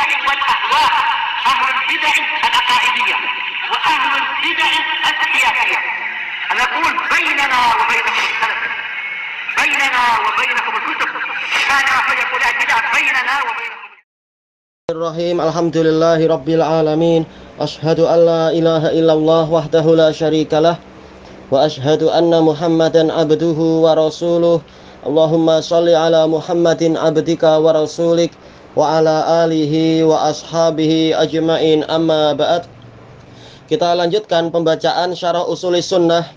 البدع والأهواء، أهل البدع العقائدية وأهل البدع السياسية. نقول بيننا وبينكم السلف، بيننا وبينكم الكتب، كان فيقول البدع بيننا وبينكم. Bismillahirrahmanirrahim. Alhamdulillahi rabbil alamin. Ashhadu an la ilaha illallah wahdahu la syarikalah wa ashhadu anna Muhammadan abduhu wa rasuluh. Allahumma shalli ala Muhammadin abdika wa rasulik wa ala alihi wa ashabihi ajmain, amma ba'd. Kita lanjutkan pembacaan syarah Usulis Sunnah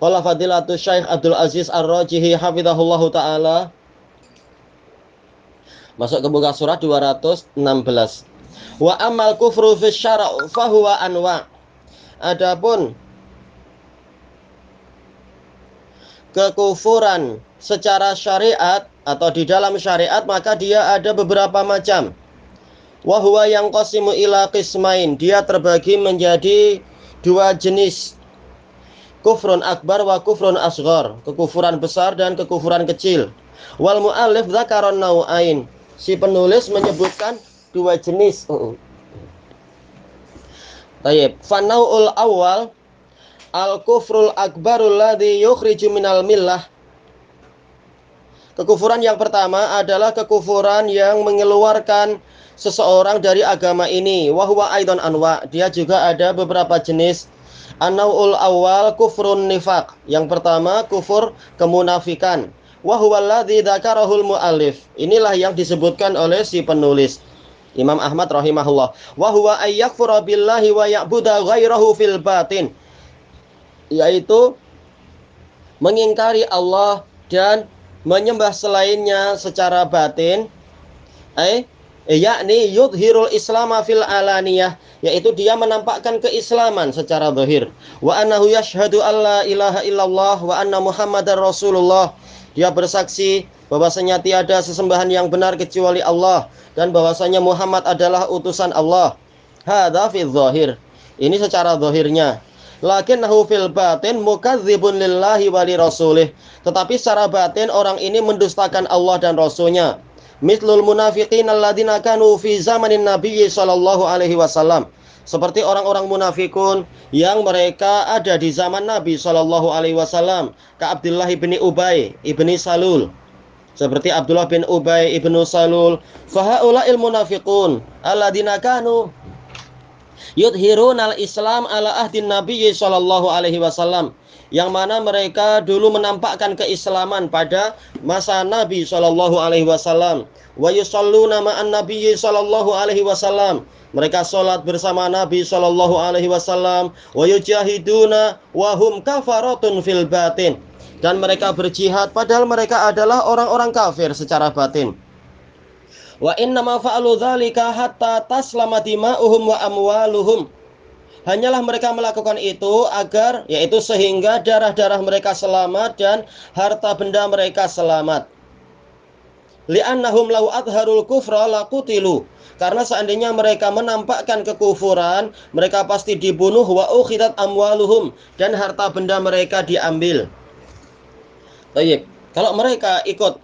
qala Fadilatul Syekh Abdul Aziz Ar-Rajihi hafizahullahu taala. Masuk ke buka surat 216. Wa amal kufru fi syara' fahuwa anwa'. Adapun kekufuran secara syariat atau di dalam syariat, maka dia ada beberapa macam. Wa huwa yang qasimu ila qismain. Dia terbagi menjadi dua jenis. Kufrun akbar wa kufrun asghar. Kekufuran besar dan kekufuran kecil. Wal mu'allif dzakaron nau'ain. Si penulis menyebutkan dua jenis. Tayyib. Fanau'ul awal al-kufrul akbarul ladzi yukhriju minal millah. Kekufuran yang pertama adalah kekufuran yang mengeluarkan seseorang dari agama ini. Wa huwa aidan anwa'. Dia juga ada beberapa jenis. An-nau'ul awal kufrun nifaq. Yang pertama kufur kemunafikan. Wa huwa alladzi dzakarahul muallif. Inilah yang disebutkan oleh si penulis Imam Ahmad rahimahullah. Wa huwa ayyakfura billahi wa ya'budu ghairahu fil batin. Yaitu mengingkari Allah dan menyembah selainnya secara batin. Yakni yudhirul islama fil alaniyah, yaitu dia menampakkan keislaman secara zahir. Wa annahu yashhadu alla ilaha illallah wa anna muhammadar rasulullah. Dia bersaksi bahwasanya tiada sesembahan yang benar kecuali Allah dan bahwasanya Muhammad adalah utusan Allah. Hadza fi dzahir. Ini secara zahirnya. Lakinnahu fil batin mukadzibun lillahi wa li rasulih. Tetapi secara batin orang ini mendustakan Allah dan Rasulnya. Mithlul munafiqin alladzina kanu fi zamanin Nabi sallallahu alaihi wasallam. Seperti orang-orang munafikun yang mereka ada di zaman Nabi sallallahu alaihi wasallam, ka Abdullah bin Ubay ibni Salul. Seperti Abdullah bin Ubay ibnu Salul, fahaula'il munafiqun alladzina kanu yudhirunal Islam ala ahdin Nabi sallallahu alaihi wasallam, yang mana mereka dulu menampakkan keislaman pada masa Nabi sallallahu alaihi wasallam. Wa yusalluna ma'an Nabi sallallahu alaihi wasallam. Mereka sholat bersama Nabi sallallahu alaihi wasallam. Wa yujahiduna wa hum kafaratun fil batin. Dan mereka berjihad padahal mereka adalah orang-orang kafir secara batin. Wa innama fa'alu dzalika hatta taslama dima'uhum wa amwaluhum. Hanyalah mereka melakukan itu agar, yaitu sehingga darah-darah mereka selamat dan harta benda mereka selamat. Li'annahum law adharul kufra laqutilu. Karena seandainya mereka menampakkan kekufuran, mereka pasti dibunuh. Wa ukhidat amwaluhum. Dan harta benda mereka diambil. Baik. Kalau mereka ikut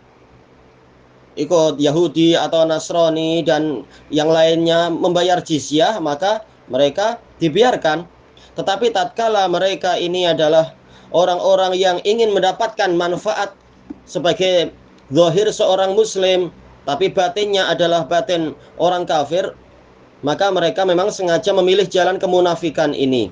Yahudi atau Nasrani dan yang lainnya membayar jizyah, maka mereka dibiarkan. Tetapi tatkala mereka ini adalah orang-orang yang ingin mendapatkan manfaat sebagai zahir seorang muslim, tapi batinnya adalah batin orang kafir, maka mereka memang sengaja memilih jalan kemunafikan ini.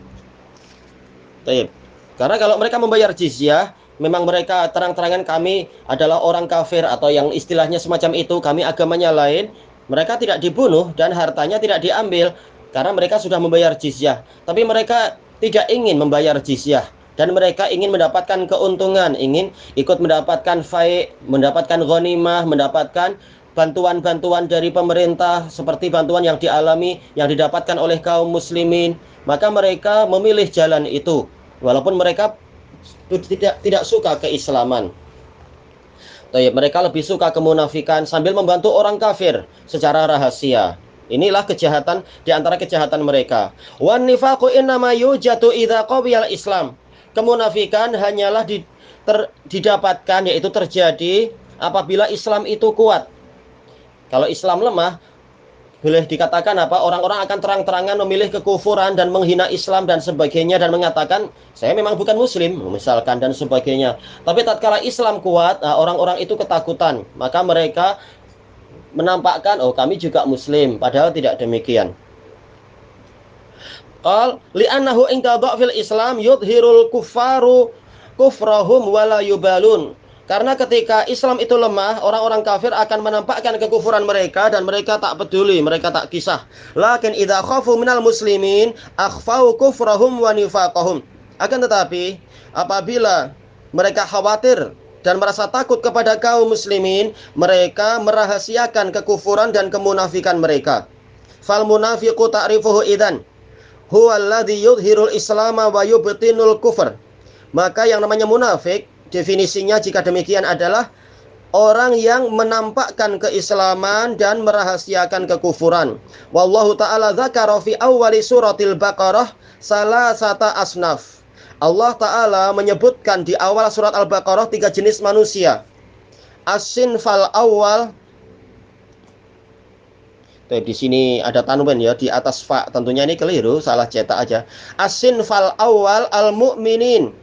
Baik. Karena kalau mereka membayar jizyah, memang mereka terang-terangan kami adalah orang kafir atau yang istilahnya semacam itu, kami agamanya lain, mereka tidak dibunuh dan hartanya tidak diambil karena mereka sudah membayar jizyah. Tapi mereka tidak ingin membayar jizyah dan mereka ingin mendapatkan keuntungan, ingin ikut mendapatkan fai', mendapatkan ghanimah, mendapatkan bantuan-bantuan dari pemerintah seperti bantuan yang didapatkan oleh kaum muslimin. Maka mereka memilih jalan itu walaupun mereka tidak suka keislaman. Mereka lebih suka kemunafikan sambil membantu orang kafir secara rahasia. Inilah kejahatan di antara kejahatan mereka. Wan nifaqu innama yujatu idza qawiyal Islam. Kemunafikan hanyalah didapatkan, yaitu terjadi apabila Islam itu kuat. Kalau Islam lemah, boleh dikatakan apa? Orang-orang akan terang-terangan memilih kekufuran dan menghina Islam dan sebagainya dan mengatakan saya memang bukan muslim misalkan dan sebagainya. Tapi tatkala Islam kuat, orang-orang itu ketakutan. Maka mereka menampakkan oh kami juga muslim padahal tidak demikian. Qal li'annahu inda dha'fil Islam yudhirul kuffaru kufrahum wala yubalun. Karena ketika Islam itu lemah, orang-orang kafir akan menampakkan kekufuran mereka dan mereka tak peduli, mereka tak kisah. Lakin idza khafu minal muslimin akhfau kufrahum wa nifaqahum. Akan tetapi apabila mereka khawatir dan merasa takut kepada kaum muslimin, mereka merahasiakan kekufuran dan kemunafikan mereka. Fal munafiqu ta'rifuhu idzan huwa alladhi yudhirul islama wa yubtinul kufr. Maka yang namanya munafik definisinya jika demikian adalah orang yang menampakkan keislaman dan merahasiakan kekufuran. Wallahu ta'ala dzakara fi awwali suratil Baqarah salasata asnaf. Allah Ta'ala menyebutkan di awal surat Al-Baqarah 3 jenis manusia. As-sinfal awal. Di sini ada tanwin ya di atas fa. Tentunya ini keliru, salah cetak aja. As-sinfal awal al-mu'minin.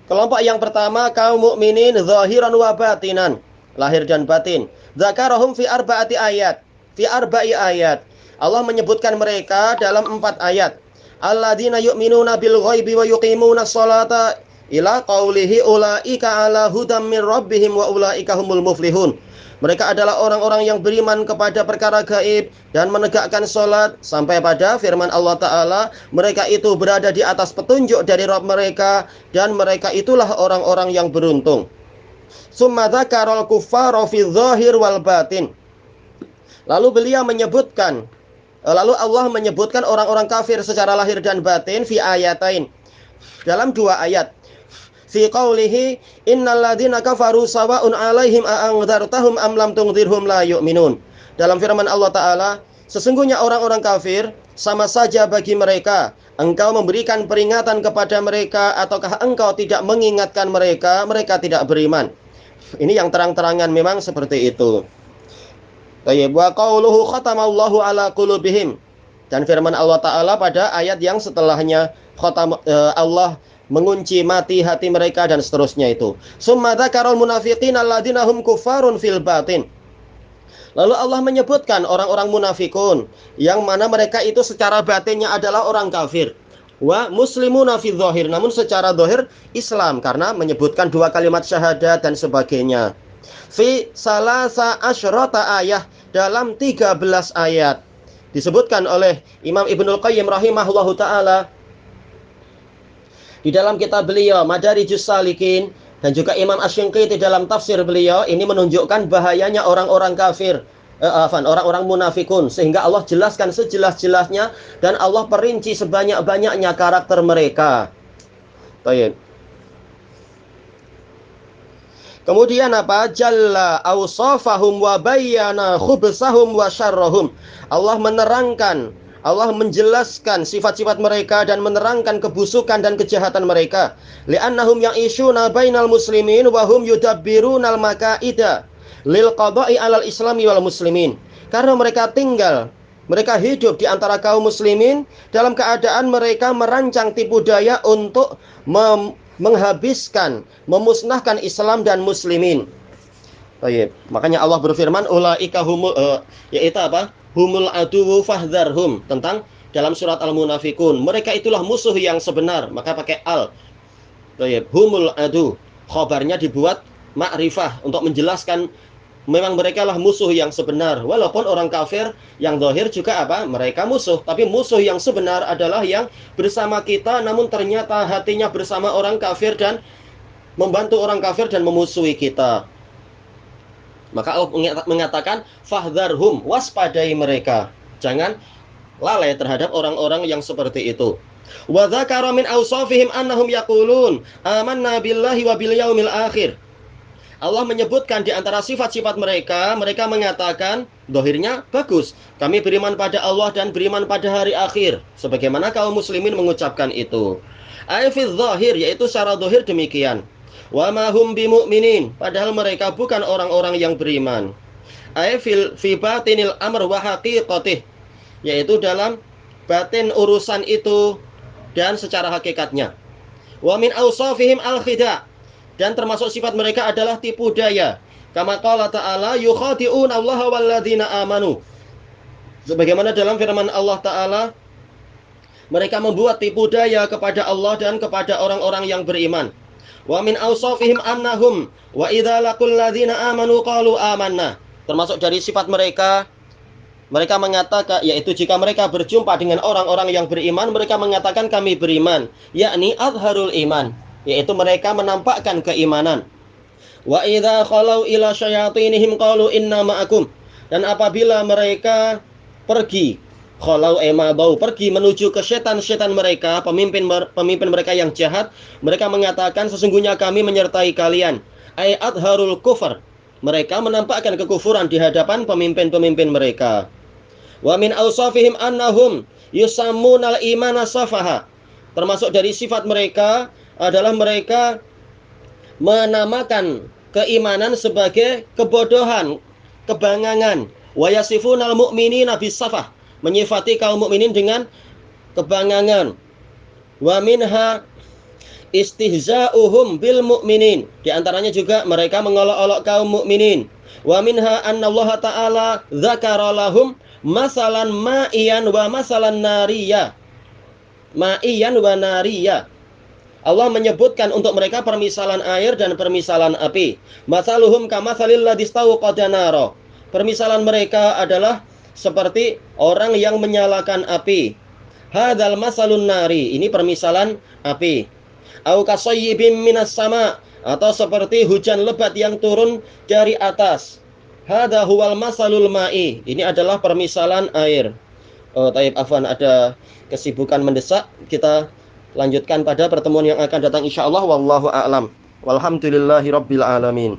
Kelompok yang pertama kaum mukminin zahiran wa batinan, lahir dan batin. Dzakarahum fi arba'ati ayat. Fi arba'i ayat. Allah menyebutkan mereka dalam 4 ayat. Alladzina yu'minuna bil ghaibi wa yuqimuna sholata ila qaulihi ulaika ala hudam min rabbihim wa ulaika humul muflihun. Mereka adalah orang-orang yang beriman kepada perkara gaib dan menegakkan sholat sampai pada firman Allah Ta'ala, mereka itu berada di atas petunjuk dari Rabb mereka dan mereka itulah orang-orang yang beruntung. Summa dzakarul kuffara fi dzahir wal batin. Lalu Allah menyebutkan orang-orang kafir secara lahir dan batin fi ayatain. Dalam 2 ayat. Fi qawlihi innal ladzina kafaru sawa'un 'alaihim a'andzartahum am lam tundzirhum la yu'minun. Dalam firman Allah Ta'ala, sesungguhnya orang-orang kafir sama saja bagi mereka. Engkau memberikan peringatan kepada mereka ataukah engkau tidak mengingatkan mereka, mereka tidak beriman. Ini yang terang-terangan memang seperti itu. Tayyib wa qauluhu khatamallahu ala qulubihim. Dan firman Allah Ta'ala pada ayat yang setelahnya Allah mengunci mati hati mereka dan seterusnya itu. Summa dzakarul munafiqin alladzina hum kuffarun fil batin. Lalu Allah menyebutkan orang-orang munafikun yang mana mereka itu secara batinnya adalah orang kafir. Wa muslimuna fi dzahir, namun secara zahir Islam karena menyebutkan 2 kalimat syahadat dan sebagainya. Fi salasa asyrata ayah, dalam 13 ayat. Disebutkan oleh Imam Ibnul Qayyim rahimahullahu ta'ala di dalam kitab beliau Madarijus Salikin dan juga Imam Asy-Syanqiti dalam tafsir beliau, ini menunjukkan bahayanya orang-orang kafir, orang-orang munafikun, sehingga Allah jelaskan sejelas-jelasnya dan Allah perinci sebanyak-banyaknya karakter mereka. Baik. Kemudian apa? Jalla awsafahum wa bayyana khubsahum wa syarrahum. Allah menerangkan, Allah menjelaskan sifat-sifat mereka dan menerangkan kebusukan dan kejahatan mereka. Li'annahum ya'ishuna bainal muslimin wa hum yudabbirunal makaida lil qada'i 'alal islami wal muslimin. Karena mereka hidup di antara kaum muslimin dalam keadaan mereka merancang tipu daya untuk menghabiskan, memusnahkan Islam dan muslimin. Baik. Makanya Allah berfirman ulaika humul yaitu apa? Humul aduwu fahdharhum, tentang dalam surat Al-Munafikun. Mereka itulah musuh yang sebenar, maka pakai al. Baik, humul adu. Khabarnya dibuat ma'rifah untuk menjelaskan memang mereka lah musuh yang sebenar. Walaupun orang kafir yang zahir juga apa? Mereka musuh, tapi musuh yang sebenar adalah yang bersama kita namun ternyata hatinya bersama orang kafir dan membantu orang kafir dan memusuhi kita. Maka Allah mengatakan fahdharhum, waspadai mereka. Jangan lalai terhadap orang-orang yang seperti itu. Wa dzakara min awsafihim annahum yaqulun amanna billahi wa bil yaumil akhir. Allah menyebutkan di antara sifat-sifat mereka, mereka mengatakan zahirnya bagus, kami beriman pada Allah dan beriman pada hari akhir, sebagaimana kaum muslimin mengucapkan itu. Ai fi dzahir, yaitu secara zahir demikian. Wa ma hum bimu'minin, padahal mereka bukan orang-orang yang beriman. Ai fi batinil amr wa haqiqatih, yaitu dalam batin urusan itu dan secara hakikatnya. Wa min awsafihim al-khida', dan termasuk sifat mereka adalah tipu daya. Kama qala ta'ala yukhadi'una Allaha walladzina amanu. Sebagaimana dalam firman Allah Ta'ala, mereka membuat tipu daya kepada Allah dan kepada orang-orang yang beriman. Wa min awsafihim annahum wa idza laqul ladzina amanu qalu amanna. Termasuk dari sifat mereka, mereka mengatakan, yaitu jika mereka berjumpa dengan orang-orang yang beriman, mereka mengatakan kami beriman, yakni azharul iman, yaitu mereka menampakkan keimanan. Wa idza khalau ila syayatinihim qalu inna ma'akum. Dan apabila mereka pergi, khalau bau pergi menuju ke setan-setan mereka, pemimpin mereka yang jahat, mereka mengatakan sesungguhnya kami menyertai kalian. Ai adharul kufur. Mereka menampakkan kekufuran di hadapan pemimpin-pemimpin mereka. Wa min awsafihim annahum yusammunal imana safaha. Termasuk dari sifat mereka adalah mereka menamakan keimanan sebagai kebodohan, kebangangan. Wa yasifunal mu'minina bisafah, menyifati kaum mukminin dengan kebangangan. Wa minha istihza'uhum bil mu'minin, di antaranya juga mereka mengolok-olok kaum mukminin. Wa minha annallaha ta'ala dzakara lahum masalan ma'iyan wa masalan nariyah. Ma'iyan wa nariyah. Allah menyebutkan untuk mereka permisalan air dan permisalan api. Masaluhum kamatsalil ladzi istauqada nara. Permisalan mereka adalah seperti orang yang menyalakan api. Hadzal masalun nari, ini permisalan api. Au kasayyibim minas sama, atau seperti hujan lebat yang turun dari atas. Hadza huwal masalul ma'i, ini adalah permisalan air. Taib afwan, ada kesibukan mendesak, kita lanjutkan pada pertemuan yang akan datang insyaallah. Wallahu a'lam. Walhamdulillahirabbil alamin.